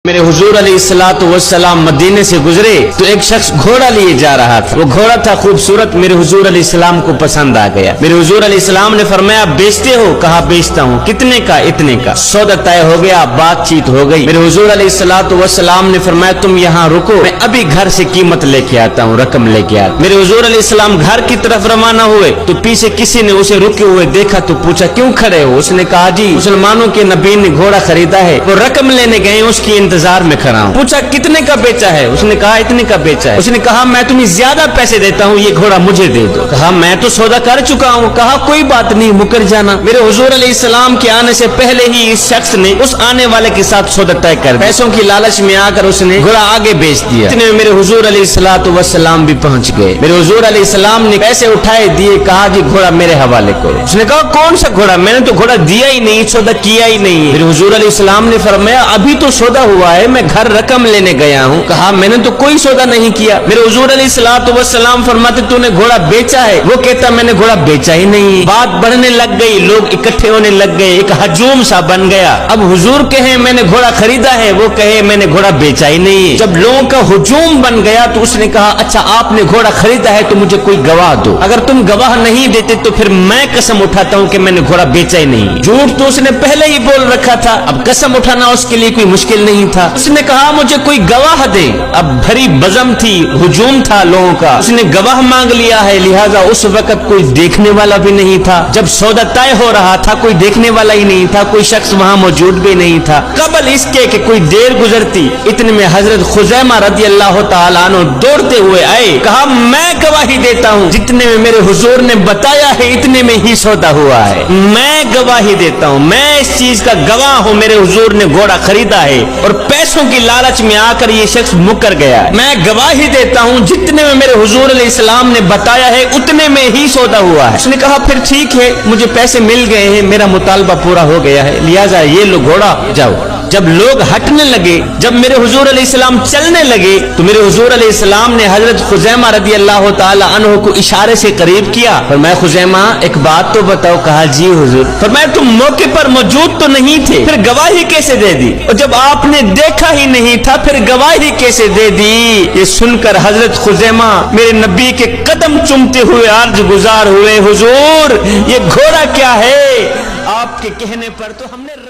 میرے حضور علیہ الصلوۃ والسلام مدینے سے گزرے تو ایک شخص گھوڑا لیے جا رہا تھا. وہ گھوڑا تھا خوبصورت. میرے حضور علیہ السلام کو پسند آ گیا. میرے حضور علیہ السلام نے فرمایا بیچتے ہو؟ کہا بیچتا ہوں. کتنے کا؟ اتنے کا. سودا طے ہو گیا, بات چیت ہو گئی. میرے حضور علیہ الصلوۃ والسلام نے فرمایا تم یہاں رکو, میں ابھی گھر سے قیمت لے کے آتا ہوں, رقم لے کے آتا. میرے حضور علیہ السلام گھر کی طرف روانہ ہوئے تو پیچھے کسی نے اسے رکے ہوئے دیکھا تو پوچھا کیوں کھڑے ہو؟ اس نے کہا جی مسلمانوں کے نبی نے گھوڑا خریدا ہے, وہ رقم لینے گئے, اس کی انتظار میں کھڑا ہوں. پوچھا کتنے کا بیچا ہے؟ اس نے کہا اتنے کا بیچا ہے. اس نے کہا میں تمہیں زیادہ پیسے دیتا ہوں, یہ گھوڑا مجھے دے دو. کہا میں تو سودا کر چکا ہوں. کہا کوئی بات نہیں, مکر جانا. میرے حضور علیہ السلام کے آنے سے پہلے ہی اس شخص نے اس آنے والے کے ساتھ سودا طے کر دیا. پیسوں کی لالچ میں آ کر اس نے گھوڑا آگے بیچ دیا. اتنے میں میرے حضور علیہ الصلوۃ والسلام بھی پہنچ گئے. میرے حضور علیہ السلام نے پیسے اٹھائے دیے, کہا جی گھوڑا میرے حوالے کرو. اس نے کہا کون سا گھوڑا؟ میں نے تو گھوڑا دیا ہی نہیں, سودا کیا ہی نہیں. میرے حضور علیہ السلام نے فرمایا ابھی تو سودا ہوا ہے, میں گھر رقم لینے گیا ہوں. کہا میں نے تو کوئی سودا نہیں کیا. میرے حضور علیہ الصلوۃ والسلام فرماتے تو نے گھوڑا بیچا ہے؟ وہ کہتا میں نے گھوڑا بیچا ہی نہیں. بات بڑھنے لگ گئی, لوگ اکٹھے ہونے لگ گئے, ایک ہجوم سا بن گیا. اب حضور کہے میں نے گھوڑا خریدا ہے, وہ کہے میں نے گھوڑا بیچا ہی نہیں. جب لوگوں کا ہجوم بن گیا تو اس نے کہا اچھا آپ نے گھوڑا خریدا ہے تو مجھے کوئی گواہ دو. اگر تم گواہ نہیں دیتے تو پھر میں قسم اٹھاتا ہوں کہ میں نے گھوڑا بیچا ہی نہیں. جھوٹ تو اس نے پہلے ہی بول رکھا تھا, اب قسم اٹھانا اس کے لیے کوئی مشکل نہیں تھا. اس نے کہا مجھے کوئی گواہ دے. اب بھری بزم تھی, ہجوم تھا لوگوں کا. اس نے گواہ مانگ لیا ہے, لہذا اس وقت کوئی دیکھنے والا بھی نہیں تھا. جب سودا طے ہو رہا تھا کوئی دیکھنے والا ہی نہیں تھا, کوئی شخص وہاں موجود بھی نہیں تھا. قبل اس کے کہ کوئی دیر گزرتی, اتنے میں حضرت خزیمہ رضی اللہ تعالیٰ عنہ دوڑتے ہوئے آئے. کہا میں گواہی دیتا ہوں, جتنے میں میرے حضور نے بتایا ہے اتنے میں ہی سودا ہوا ہے. میں گواہی دیتا ہوں, میں اس چیز کا گواہ ہوں, میرے حضور نے گھوڑا خریدا ہے اور پیسوں کی لالچ میں آ کر یہ شخص مکر گیا. میں گواہی دیتا ہوں جتنے میں میرے حضور علیہ السلام نے بتایا ہے اتنے میں ہی سودا ہوا ہے. اس نے کہا پھر ٹھیک ہے, مجھے پیسے مل گئے ہیں, میرا مطالبہ پورا ہو گیا ہے, لہذا یہ لو گھوڑا جاؤ. جب لوگ ہٹنے لگے, جب میرے حضور علیہ السلام چلنے لگے تو میرے حضور علیہ السلام نے حضرت خزیمہ رضی اللہ تعالی عنہ کو اشارے سے قریب کیا. فرمایا خزیمہ ایک بات تو بتاؤ. کہا جی حضور. فرمایا تم موقع پر موجود تو نہیں تھے, پھر گواہی کیسے دے دی؟ اور جب آپ نے دیکھا ہی نہیں تھا پھر گواہی کیسے دے دی؟ یہ سن کر حضرت خزیمہ میرے نبی کے قدم چومتے ہوئے عرض گزار ہوئے, حضور یہ گھوڑا کیا ہے؟ آپ کے کہنے پر تو ہم نے